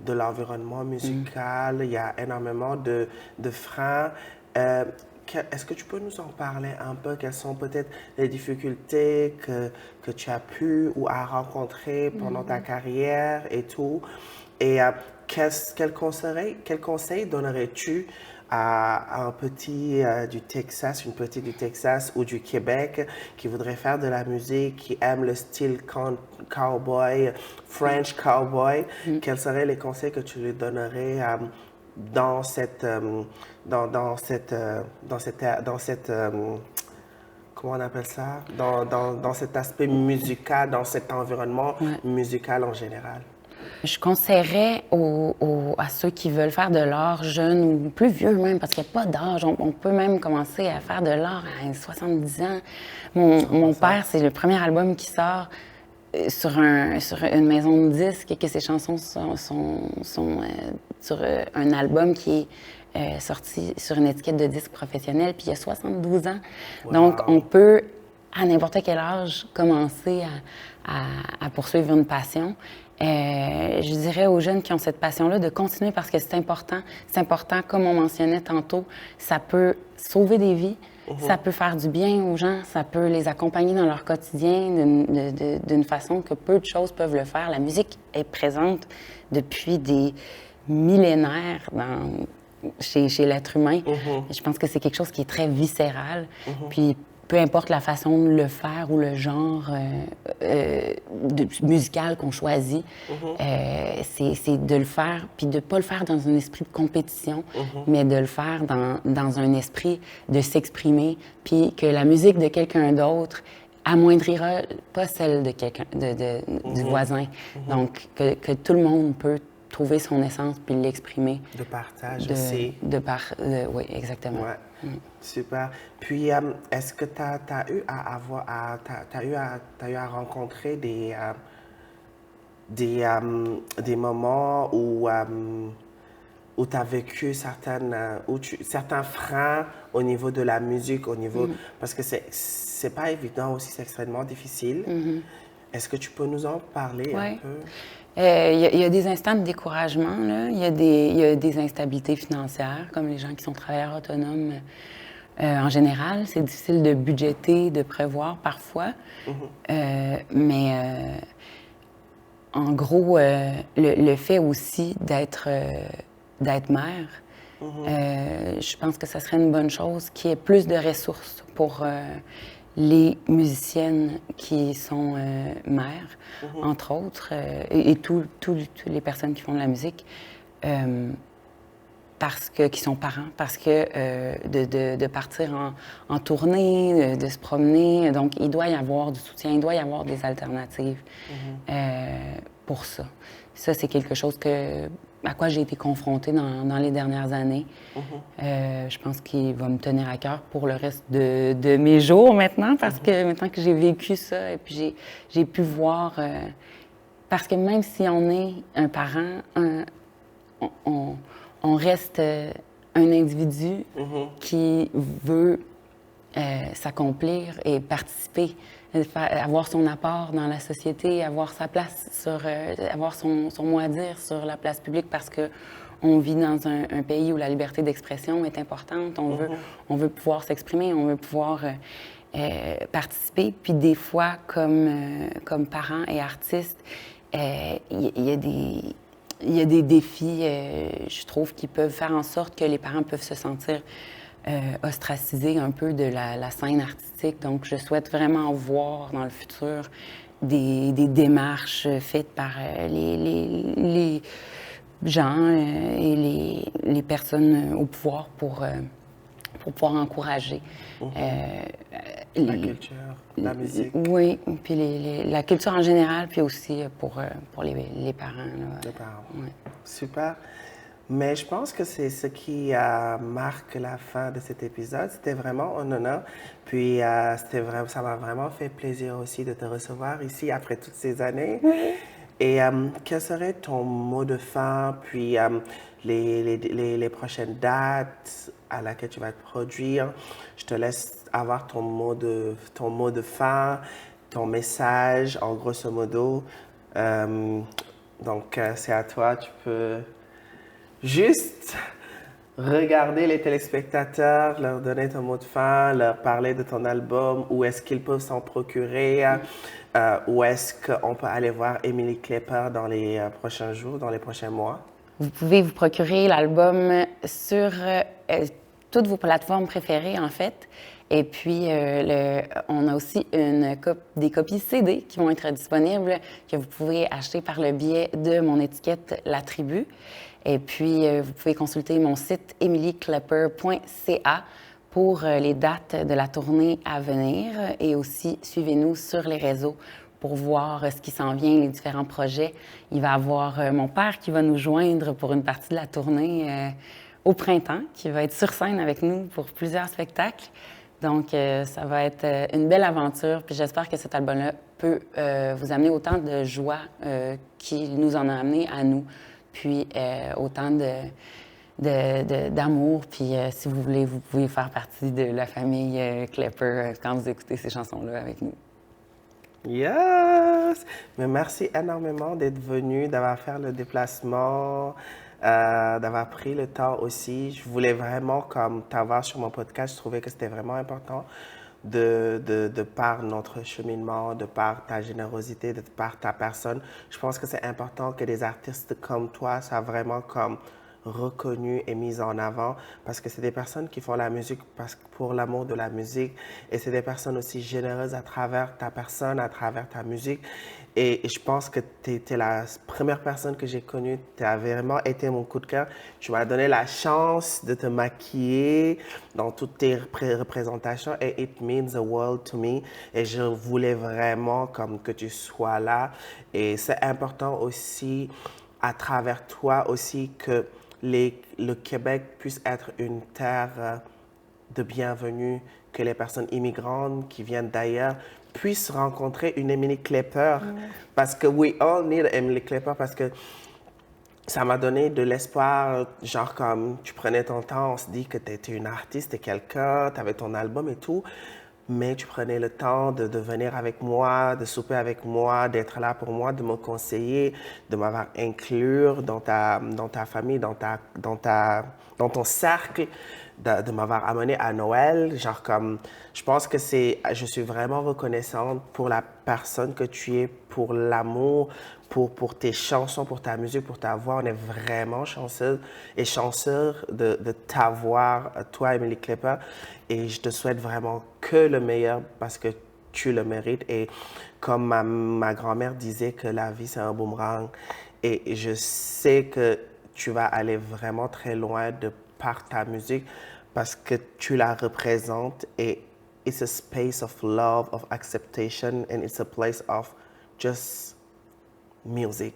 Speaker 1: l'environnement musical, il y a énormément de freins. Est-ce que tu peux nous en parler un peu? Quelles sont peut-être les difficultés que tu as pu ou as rencontrées pendant ta carrière et tout? Et quel conseil donnerais-tu à un petit du Texas, une petite du Texas ou du Québec qui voudrait faire de la musique, qui aime le style cowboy, French cowboy? Quels seraient les conseils que tu lui donnerais dans cette comment on appelle ça, dans cet aspect musical, dans cet environnement musical en général?
Speaker 2: Je conseillerais à ceux qui veulent faire de l'art, jeunes ou plus vieux même, parce qu'il n'y a pas d'âge. On peut même commencer à faire de l'art à 70 ans. Mon père, c'est le premier album qui sort sur une maison de disques et que ses chansons sont sur un album qui est sorti sur une étiquette de disque professionnel, puis il y a 72 ans. Wow. Donc, on peut, à n'importe quel âge, commencer à poursuivre une passion. Je dirais aux jeunes qui ont cette passion-là de continuer parce que c'est important. C'est important, comme on mentionnait tantôt, ça peut sauver des vies, ça peut faire du bien aux gens, ça peut les accompagner dans leur quotidien d'une façon que peu de choses peuvent le faire. La musique est présente depuis des millénaires chez l'être humain. Je pense que c'est quelque chose qui est très viscéral. Puis peu importe la façon de le faire ou le genre musical qu'on choisit, c'est de le faire, puis de ne pas le faire dans un esprit de compétition, mais de le faire dans un esprit de s'exprimer, puis que la musique de quelqu'un d'autre amoindrira pas celle de quelqu'un, du voisin. Donc, que tout le monde peut trouver son essence puis l'exprimer.
Speaker 1: De partage aussi.
Speaker 2: Oui, exactement.
Speaker 1: Ouais. Super. Puis, est-ce que tu as eu à rencontrer des moments où tu as vécu certains freins au niveau de la musique, parce que c'est pas évident aussi, c'est extrêmement difficile. Est-ce que tu peux nous en parler un peu?
Speaker 2: Il y a des instants de découragement, là. Il y a des instabilités financières, comme les gens qui sont travailleurs autonomes. En général, c'est difficile de budgéter, de prévoir parfois. Mais en gros, le fait aussi d'être mère, je pense que ça serait une bonne chose qu'il y ait plus de ressources pour les musiciennes qui sont mères, entre autres, et toutes les personnes qui font de la musique, qui sont parents, parce que de partir en tournée, de se promener, donc il doit y avoir du soutien, il doit y avoir des alternatives pour ça. Ça, c'est quelque chose à quoi j'ai été confrontée dans les dernières années. Je pense qu'il va me tenir à cœur pour le reste de mes jours maintenant, parce que maintenant que j'ai vécu ça, et puis j'ai pu voir... parce que même si on est un parent, on reste un individu qui veut s'accomplir et participer, avoir son apport dans la société, avoir sa place, avoir son mot à dire sur la place publique, parce que on vit dans un pays où la liberté d'expression est importante. On veut pouvoir s'exprimer, on veut pouvoir participer. Puis des fois, comme parents et artistes, il y a des défis, je trouve, qui peuvent faire en sorte que les parents peuvent se sentir ostracisés un peu de la scène artistique. Donc, je souhaite vraiment voir dans le futur des démarches faites par les gens et les personnes au pouvoir pour pouvoir encourager
Speaker 1: la culture, la musique.
Speaker 2: Oui, puis la culture en général, puis aussi pour les parents. Là.
Speaker 1: Les parents.
Speaker 2: Ouais.
Speaker 1: Super. Mais je pense que c'est ce qui marque la fin de cet épisode. C'était vraiment un honneur. Puis ça m'a vraiment fait plaisir aussi de te recevoir ici après toutes ces années.
Speaker 2: Oui.
Speaker 1: Et quel serait ton mot de fin, puis les prochaines dates à laquelle tu vas te produire? Je te laisse avoir ton mot de fin, ton message, en grosso modo. Donc, c'est à toi. Tu peux juste regarder les téléspectateurs, leur donner ton mot de fin, leur parler de ton album, où est-ce qu'ils peuvent s'en procurer, où est-ce qu'on peut aller voir Emily Klepper dans les prochains jours, dans les prochains mois.
Speaker 2: Vous pouvez vous procurer l'album sur toutes vos plateformes préférées, en fait. Et puis, on a aussi des copies CD qui vont être disponibles, que vous pouvez acheter par le biais de mon étiquette La Tribu. Et puis, vous pouvez consulter mon site emilyklepper.ca pour les dates de la tournée à venir. Et aussi, suivez-nous sur les réseaux pour voir ce qui s'en vient, les différents projets. Il va y avoir mon père qui va nous joindre pour une partie de la tournée au printemps, qui va être sur scène avec nous pour plusieurs spectacles. Donc, ça va être une belle aventure. Puis j'espère que cet album-là peut vous amener autant de joie qu'il nous en a amené à nous. Puis autant d'amour. Puis si vous voulez, vous pouvez faire partie de la famille Klepper quand vous écoutez ces chansons-là avec nous.
Speaker 1: Yes! Mais merci énormément d'être venu, d'avoir fait le déplacement, d'avoir pris le temps aussi. Je voulais vraiment comme t'avoir sur mon podcast. Je trouvais que c'était vraiment important de par notre cheminement, de par ta générosité, de par ta personne. Je pense que c'est important que des artistes comme toi soient vraiment comme reconnus et mis en avant parce que c'est des personnes qui font la musique pour l'amour de la musique et c'est des personnes aussi généreuses à travers ta personne, à travers ta musique. Et je pense que tu étais la première personne que j'ai connue. Tu as vraiment été mon coup de cœur. Tu m'as donné la chance de te maquiller dans toutes tes représentations et it means the world to me. Et je voulais vraiment comme que tu sois là. Et c'est important aussi à travers toi aussi que le Québec puisse être une terre de bienvenue, que les personnes immigrantes qui viennent d'ailleurs puissent rencontrer une Emily Klepper. Parce que we all need Emily Klepper parce que ça m'a donné de l'espoir, genre comme tu prenais ton temps, on se dit que tu étais une artiste et quelqu'un, tu avais ton album et tout, mais tu prenais le temps de venir avec moi, de souper avec moi, d'être là pour moi, de me conseiller, de m'avoir inclure dans ta famille, dans ton cercle, de m'avoir amené à Noël. Genre comme, je pense que je suis vraiment reconnaissante pour la personne que tu es, pour l'amour, pour tes chansons, pour ta musique, pour ta voix. On est vraiment chanceux et chanceux de t'avoir, toi, Emily Klepper. Et je te souhaite vraiment que le meilleur parce que tu le mérites. Et comme ma grand-mère disait que la vie, c'est un boomerang. Et je sais que tu vas aller vraiment très loin de par ta musique parce que tu la représentes et it's a space of love, of acceptation, and it's a place of just music.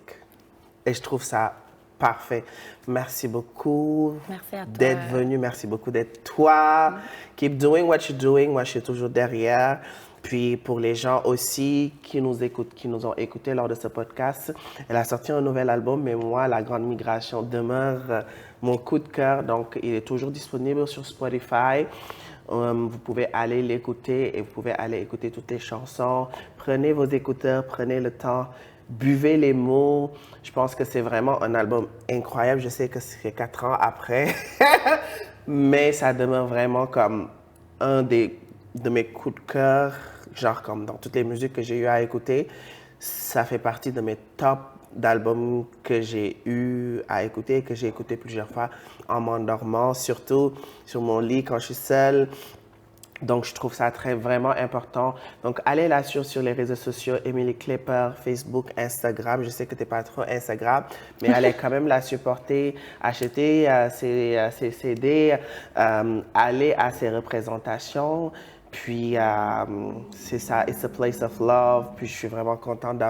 Speaker 1: Et je trouve ça parfait. Merci beaucoup
Speaker 2: Merci à toi.
Speaker 1: d'être venu. Merci beaucoup d'être toi. Keep doing what you're doing. Moi, je suis toujours derrière. Puis pour les gens aussi qui nous écoutent, qui nous ont écoutés lors de ce podcast, elle a sorti un nouvel album, mais moi, La Grande Migration demeure mon coup de cœur. Donc, il est toujours disponible sur Spotify. Vous pouvez aller l'écouter et vous pouvez aller écouter toutes les chansons. Prenez vos écouteurs, prenez le temps, buvez les mots. Je pense que c'est vraiment un album incroyable. Je sais que c'est 4 ans après, mais ça demeure vraiment comme un de mes coups de cœur, genre comme dans toutes les musiques que j'ai eu à écouter. Ça fait partie de mes top d'albums que j'ai eu à écouter, que j'ai écouté plusieurs fois en m'endormant, surtout sur mon lit quand je suis seule. Donc, je trouve ça vraiment important. Donc, allez là sur les réseaux sociaux, Emily Klepper, Facebook, Instagram. Je sais que tu n'es pas trop Instagram, mais allez quand même la supporter, acheter ses CD, aller à ses représentations. Puis, c'est ça, it's a place of love. Puis, je suis vraiment contente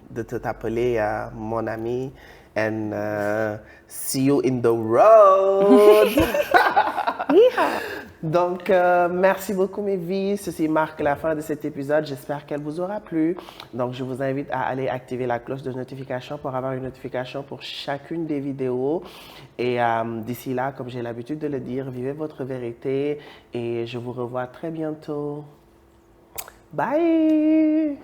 Speaker 1: de t'appeler mon ami. And see you in the road! Donc, merci beaucoup, mes vies. Ceci marque la fin de cet épisode. J'espère qu'elle vous aura plu. Donc, je vous invite à aller activer la cloche de notification pour avoir une notification pour chacune des vidéos. Et d'ici là, comme j'ai l'habitude de le dire, vivez votre vérité et je vous revois très bientôt. Bye!